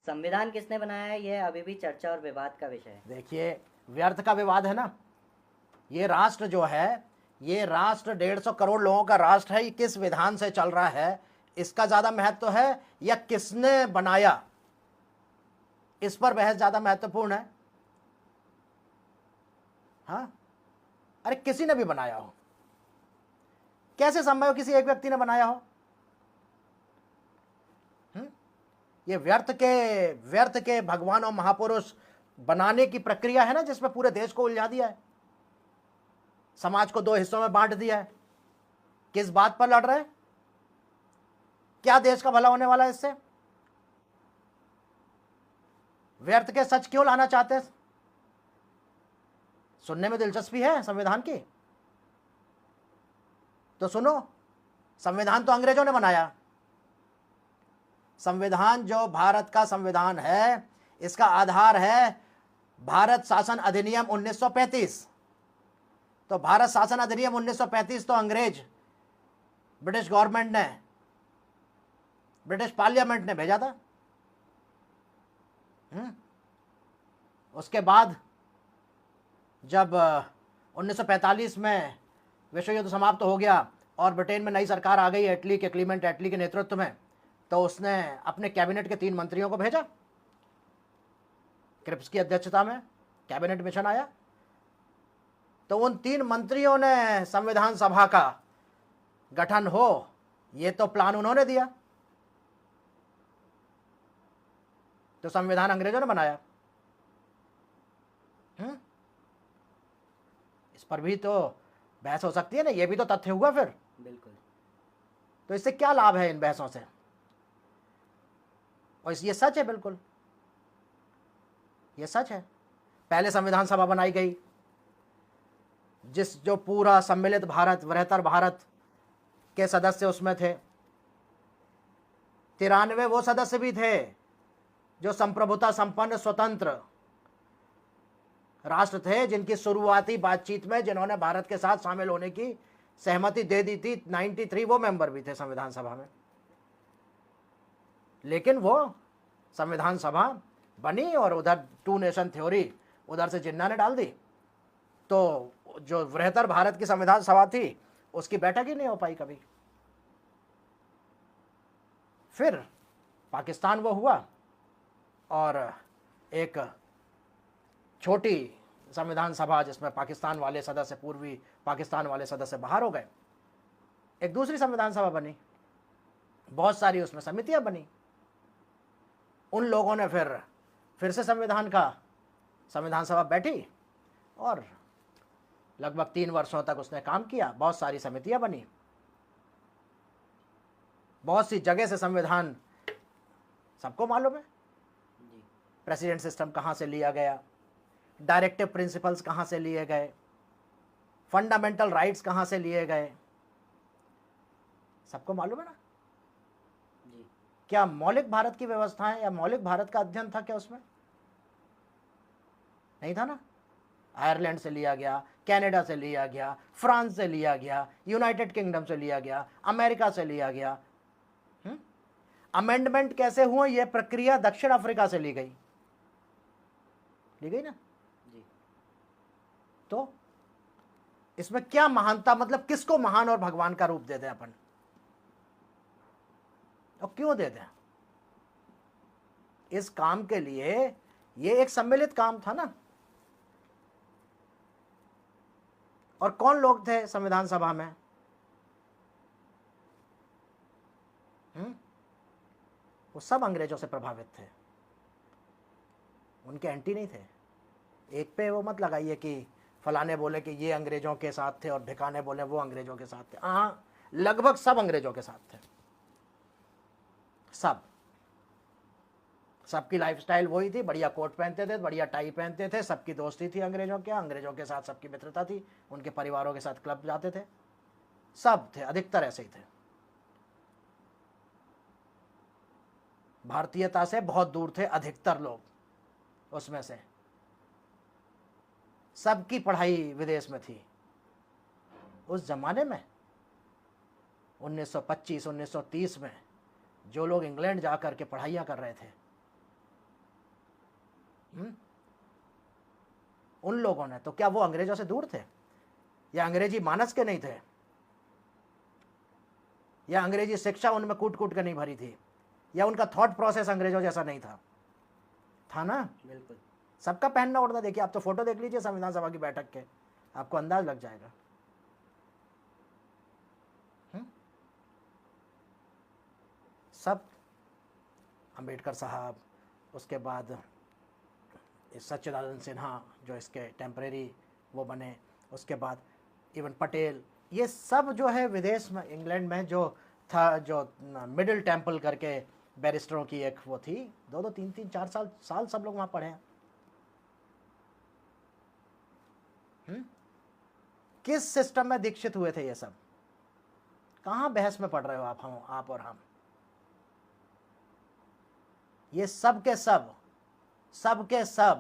संविधान किसने बनाया है, यह अभी भी चर्चा और विवाद का विषय है। देखिए, व्यर्थ का विवाद है ना। ये राष्ट्र जो है, ये राष्ट्र 150 करोड़ लोगों का राष्ट्र है, ये किस विधान से चल रहा है इसका ज्यादा महत्व है या किसने बनाया, इस पर बहस ज्यादा महत्वपूर्ण है। हाँ, अरे किसी ने भी बनाया हो, कैसे संभव हो किसी एक व्यक्ति ने बनाया हो? ये व्यर्थ के भगवान और महापुरुष बनाने की प्रक्रिया है ना, जिसमें पूरे देश को उलझा दिया है, समाज को दो हिस्सों में बांट दिया है। किस बात पर लड़ रहे हैं? क्या देश का भला होने वाला है इससे? व्यर्थ के सच क्यों लाना चाहते हैं? सुनने में दिलचस्पी है संविधान की तो सुनो। संविधान तो अंग्रेजों ने बनाया। संविधान जो भारत का संविधान है, इसका आधार है भारत शासन अधिनियम 1935। तो भारत शासन अधिनियम 1935 तो अंग्रेज, ब्रिटिश गवर्नमेंट ने, ब्रिटिश पार्लियामेंट ने भेजा था। उसके बाद जब 1945 में विश्व युद्ध समाप्त हो गया और ब्रिटेन में नई सरकार आ गई एटली के, क्लीमेंट एटली के नेतृत्व में, तो उसने अपने कैबिनेट के 3 मंत्रियों को भेजा। क्रिप्स की अध्यक्षता में कैबिनेट मिशन आया, तो उन 3 मंत्रियों ने संविधान सभा का गठन हो, ये तो प्लान उन्होंने दिया। तो संविधान अंग्रेजों ने बनाया। इस पर भी तो बहस हो सकती है ना, ये भी तो तथ्य हुआ फिर। बिल्कुल। तो इससे क्या लाभ है इन बहसों से? और ये सच है, बिल्कुल ये सच है। पहले संविधान सभा बनाई गई, जो पूरा सम्मिलित भारत, वृहत्तर भारत के सदस्य उसमें थे। 93 वो सदस्य भी थे जो संप्रभुता संपन्न स्वतंत्र राष्ट्र थे, जिनकी शुरुआती बातचीत में जिन्होंने भारत के साथ शामिल होने की सहमति दे दी थी, 93 वो मेंबर भी थे संविधान सभा में। लेकिन वो संविधान सभा बनी और उधर 2 नेशन थ्योरी उधर से जिन्ना ने डाल दी, तो जो वृहत्तर भारत की संविधान सभा थी उसकी बैठक ही नहीं हो पाई कभी। फिर पाकिस्तान वो हुआ और एक छोटी संविधान सभा जिसमें पाकिस्तान वाले सदस्य, पूर्वी पाकिस्तान वाले सदस्य बाहर हो गए, एक दूसरी संविधान सभा बनी, बहुत सारी उसमें समितियां बनी। उन लोगों ने फिर से संविधान सभा बैठी और लगभग 3 वर्षों तक उसने काम किया, बहुत सारी समितियां बनी, बहुत सी जगह से संविधान सबको मालूम है। प्रेसिडेंट सिस्टम कहाँ से लिया गया, डायरेक्टिव प्रिंसिपल्स कहाँ से लिए गए, फंडामेंटल राइट्स कहाँ से लिए गए, सबको मालूम है ना। जी। क्या मौलिक भारत की व्यवस्थाएं या मौलिक भारत का अध्ययन था क्या उसमें? नहीं था ना। आयरलैंड से लिया गया, कनाडा से लिया गया, फ्रांस से लिया गया, यूनाइटेड किंगडम से लिया गया, अमेरिका से लिया गया। अमेंडमेंट कैसे हुआ, यह प्रक्रिया दक्षिण अफ्रीका से ली गई ना जी। तो इसमें क्या महानता, मतलब किसको महान और भगवान का रूप दे दें अपन, और क्यों दे दें? इस काम के लिए ये एक सम्मिलित काम था ना। और कौन लोग थे संविधान सभा में? वो सब अंग्रेजों से प्रभावित थे, उनके एंटी नहीं थे। एक पे वो मत लगाइए कि फलाने बोले कि ये अंग्रेजों के साथ थे और भिखाने बोले वो अंग्रेजों के साथ थे। हाँ, लगभग सब अंग्रेजों के साथ थे, सबकी लाइफस्टाइल वही थी, बढ़िया कोट पहनते थे, बढ़िया टाई पहनते थे, सबकी दोस्ती थी अंग्रेजों के साथ सबकी मित्रता थी, उनके परिवारों के साथ क्लब जाते थे, सब थे, अधिकतर ऐसे ही थे। भारतीयता से बहुत दूर थे अधिकतर लोग उसमें से। सबकी पढ़ाई विदेश में थी उस जमाने में। 1925-1930 में जो लोग इंग्लैंड जाकर के पढ़ाइयाँ कर रहे थे, उन लोगों ने, तो क्या वो अंग्रेजों से दूर थे, या अंग्रेजी मानस के नहीं थे, या अंग्रेजी शिक्षा उनमें कूट कूट के नहीं भरी थी, या उनका थॉट प्रोसेस अंग्रेजों जैसा नहीं था? था ना? बिल्कुल। सबका पहनना ओढ़ना देखिए, आप तो फोटो देख लीजिए संविधान सभा की बैठक के, आपको अंदाज लग जाएगा। सब अंबेडकर साहब, उसके बाद सच्चिदानंद सिन्हा जो इसके टेम्परेरी वो बने, उसके बाद इवन पटेल, ये सब जो है विदेश में, इंग्लैंड में जो था, जो मिडिल टेम्पल करके बैरिस्टरों की एक वो थी, 2-2, 3-3, 4 साल सब लोग वहाँ पढ़े हैं। किस सिस्टम में दीक्षित हुए थे ये सब? कहाँ बहस में पढ़ रहे हो आप और हम? ये सब के सब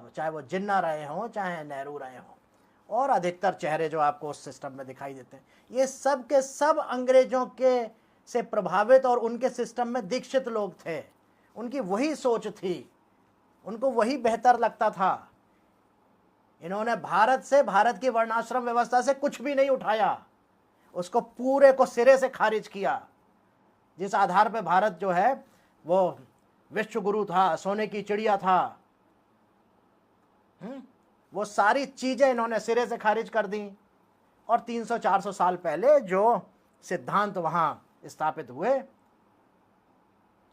चाहे वो जिन्ना रहे हों, चाहे नेहरू रहे हों, और अधिकतर चेहरे जो आपको उस सिस्टम में दिखाई देते हैं, ये सब के सब अंग्रेजों के से प्रभावित और उनके सिस्टम में दीक्षित लोग थे। उनकी वही सोच थी, उनको वही बेहतर लगता था। इन्होंने भारत की वर्णाश्रम व्यवस्था से कुछ भी नहीं उठाया, उसको पूरे को सिरे से खारिज किया। जिस आधार पे भारत जो है वो विश्व गुरु था, सोने की चिड़िया था, वो सारी चीजें इन्होंने सिरे से खारिज कर दी। और 300-400 साल पहले जो सिद्धांत वहां स्थापित हुए,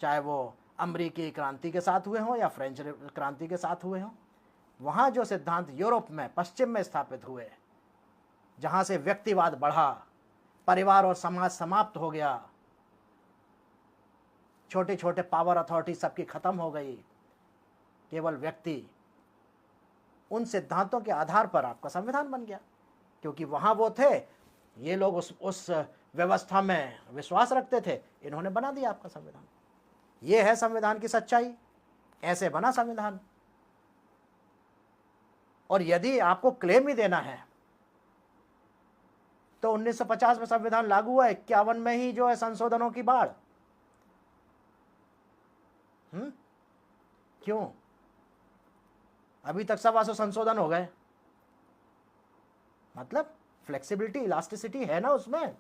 चाहे वो अमरीकी क्रांति के साथ हुए हों या फ्रेंच क्रांति के साथ हुए हों, वहां जो सिद्धांत यूरोप में, पश्चिम में स्थापित हुए, जहां से व्यक्तिवाद बढ़ा, परिवार और समाज समाप्त हो गया, छोटे छोटे पावर अथॉरिटी सबकी खत्म हो गई, केवल व्यक्ति, उन सिद्धांतों के आधार पर आपका संविधान बन गया। क्योंकि वहां वो थे, ये लोग उस व्यवस्था में विश्वास रखते थे, इन्होंने बना दिया आपका संविधान। ये है संविधान की सच्चाई, ऐसे बना संविधान। और यदि आपको क्लेम ही देना है तो 1950 में संविधान लागू हुआ, 51 में ही जो है संशोधनों की बाढ़। क्यों? अभी तक 125 संशोधन हो गए, मतलब फ्लेक्सिबिलिटी, इलास्टिसिटी है ना उसमें।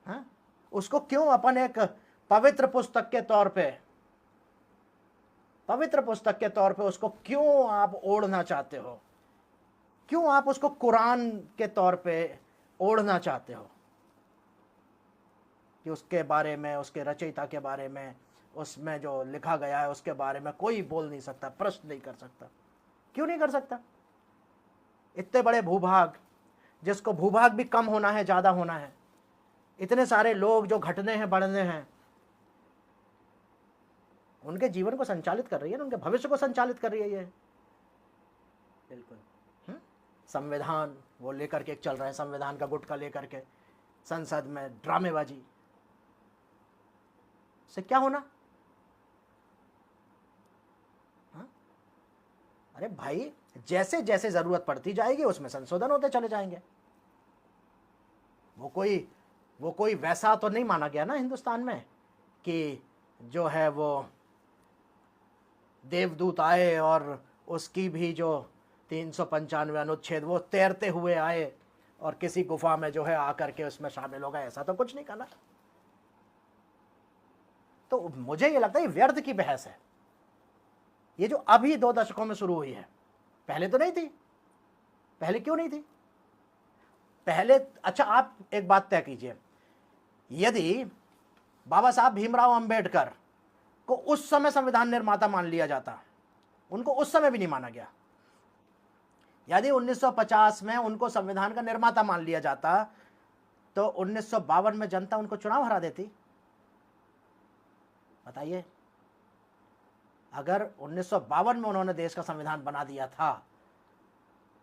हाँ? उसको क्यों अपन एक पवित्र पुस्तक के तौर पे उसको क्यों आप ओढ़ना चाहते हो? क्यों आप उसको कुरान के तौर पे ओढ़ना चाहते हो कि उसके बारे में, उसके रचयिता के बारे में, उसमें जो लिखा गया है उसके बारे में कोई बोल नहीं सकता, प्रश्न नहीं कर सकता? क्यों नहीं कर सकता? इतने बड़े भूभाग, जिसको भूभाग भी कम होना है, ज्यादा होना है, इतने सारे लोग जो घटने हैं, बढ़ने हैं, उनके जीवन को संचालित कर रही है ना, उनके भविष्य को संचालित कर रही है ये। बिल्कुल। संविधान वो लेकर के चल रहे हैं, संविधान का गुटका लेकर के संसद में ड्रामेबाजी से क्या होना? अरे भाई, जैसे जैसे जरूरत पड़ती जाएगी उसमें संशोधन होते चले जाएंगे। वो कोई वैसा तो नहीं माना गया ना हिंदुस्तान में कि जो है वो देवदूत आए और उसकी भी जो 395 अनुच्छेद वो तैरते हुए आए और किसी गुफा में जो है आकर के उसमें शामिल हो गए, ऐसा तो कुछ नहीं कहा। तो मुझे ये लगता है व्यर्थ की बहस है ये, जो अभी 2 दशकों में शुरू हुई है। पहले तो नहीं थी। पहले क्यों नहीं थी? पहले, अच्छा आप एक बात तय कीजिए, यदि बाबा साहब भीमराव अंबेडकर को उस समय संविधान निर्माता मान लिया जाता, उनको उस समय भी नहीं माना गया। यदि 1950 में उनको संविधान का निर्माता मान लिया जाता तो 1952 में जनता उनको चुनाव हरा देती। बताइए, अगर 1952 में उन्होंने देश का संविधान बना दिया था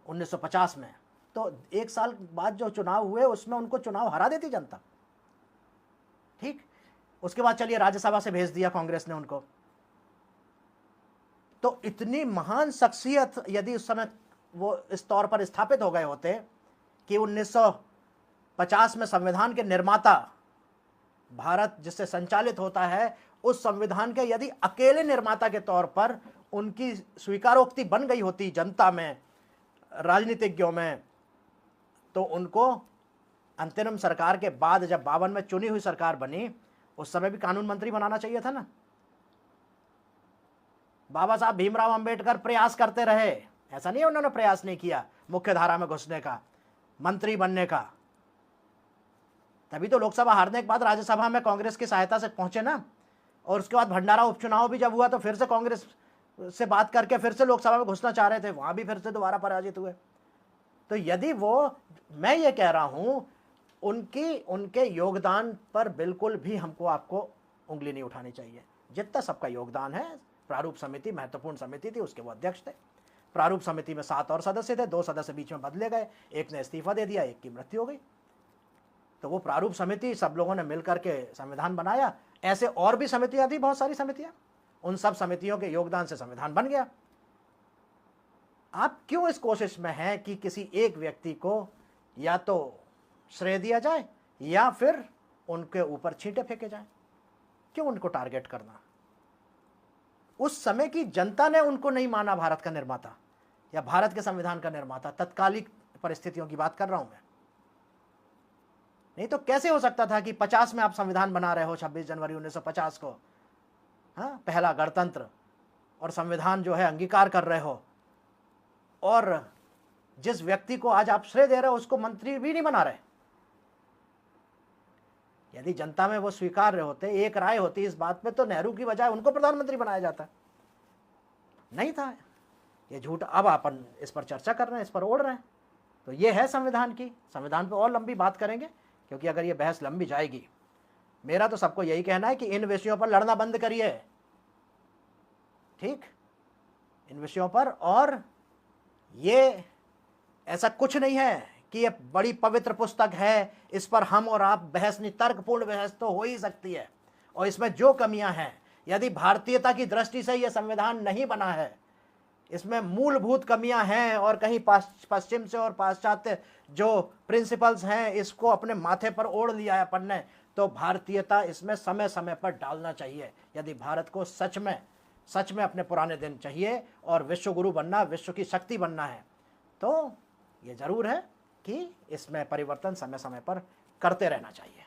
1950 में, तो 1 साल बाद जो चुनाव हुए उसमें उनको चुनाव हरा देती जनता। ठीक, उसके बाद चलिए राज्यसभा से भेज दिया कांग्रेस ने उनको। तो इतनी महान शख्सियत यदि उस समय वो इस तौर पर स्थापित हो गए होते कि 1950 में संविधान के निर्माता, भारत जिससे संचालित होता है उस संविधान के यदि अकेले निर्माता के तौर पर उनकी स्वीकारोक्ति बन गई होती जनता में, राजनीतिज्ञों में, तो उनको अंतरिम सरकार के बाद जब 52 में चुनी हुई सरकार बनी, उस समय भी कानून मंत्री बनाना चाहिए था ना। बाबा साहब भीमराव अंबेडकर प्रयास करते रहे, ऐसा नहीं है उन्होंने प्रयास नहीं किया मुख्य धारा में घुसने का, मंत्री बनने का। तभी तो लोकसभा हारने के बाद राज्यसभा में कांग्रेस की सहायता से पहुंचे ना, और उसके बाद भंडारा उपचुनाव भी जब हुआ तो फिर से कांग्रेस से बात करके फिर से लोकसभा में घुसना चाह रहे थे, वहां भी फिर से दोबारा पराजित हुए। तो यदि वो, मैं ये कह रहा हूं, उनके योगदान पर बिल्कुल भी हमको आपको उंगली नहीं उठानी चाहिए। जितना सबका योगदान है, प्रारूप समिति महत्वपूर्ण समिति थी, उसके वो अध्यक्ष थे। प्रारूप समिति में 7 और सदस्य थे, 2 सदस्य बीच में बदले गए, एक ने इस्तीफा दे दिया, एक की मृत्यु हो गई। तो वो प्रारूप समिति सब लोगों ने मिलकर के संविधान बनाया। ऐसे और भी समितियां थी, बहुत सारी समितियां, उन सब समितियों के योगदान से संविधान बन गया। आप क्यों इस कोशिश में हैं कि किसी एक व्यक्ति को या तो श्रेय दिया जाए या फिर उनके ऊपर छींटे फेंके जाए? क्यों उनको टारगेट करना? उस समय की जनता ने उनको नहीं माना भारत का निर्माता या भारत के संविधान का निर्माता। तत्कालिक परिस्थितियों की बात कर रहा हूं मैं। नहीं तो कैसे हो सकता था कि 50 में आप संविधान बना रहे हो, 26 जनवरी 1950 को, हाँ, पहला गणतंत्र, और संविधान जो है अंगीकार कर रहे हो, और जिस व्यक्ति को आज आप श्रेय दे रहे हो उसको मंत्री भी नहीं बना रहे। यदि जनता में वो स्वीकार रहे होते, एक राय होती इस बात पे, तो नेहरू की बजाय उनको प्रधानमंत्री बनाया जाता। नहीं था ये झूठ। अब अपन इस पर चर्चा कर रहे हैं, इस पर ओढ़ रहे हैं। तो ये है संविधान की। संविधान पे और लंबी बात करेंगे, क्योंकि अगर ये बहस लंबी जाएगी। मेरा तो सबको यही कहना है कि इन विषयों पर लड़ना बंद करिए, ठीक, इन विषयों पर। और ये ऐसा कुछ नहीं है कि ये बड़ी पवित्र पुस्तक है, इस पर हम और आप बहस नहीं, तर्कपूर्ण बहस तो हो ही सकती है। और इसमें जो कमियां हैं, यदि भारतीयता की दृष्टि से यह संविधान नहीं बना है, इसमें मूलभूत कमियां हैं, और कहीं पश्चिम से और पाश्चात्य जो प्रिंसिपल्स हैं इसको अपने माथे पर ओढ़ लिया है अपन ने, तो भारतीयता इसमें समय समय पर डालना चाहिए। यदि भारत को सच में अपने पुराने दिन चाहिए और विश्व गुरु बनना, विश्व की शक्ति बनना है, तो ये जरूर है कि इसमें परिवर्तन समय समय पर करते रहना चाहिए।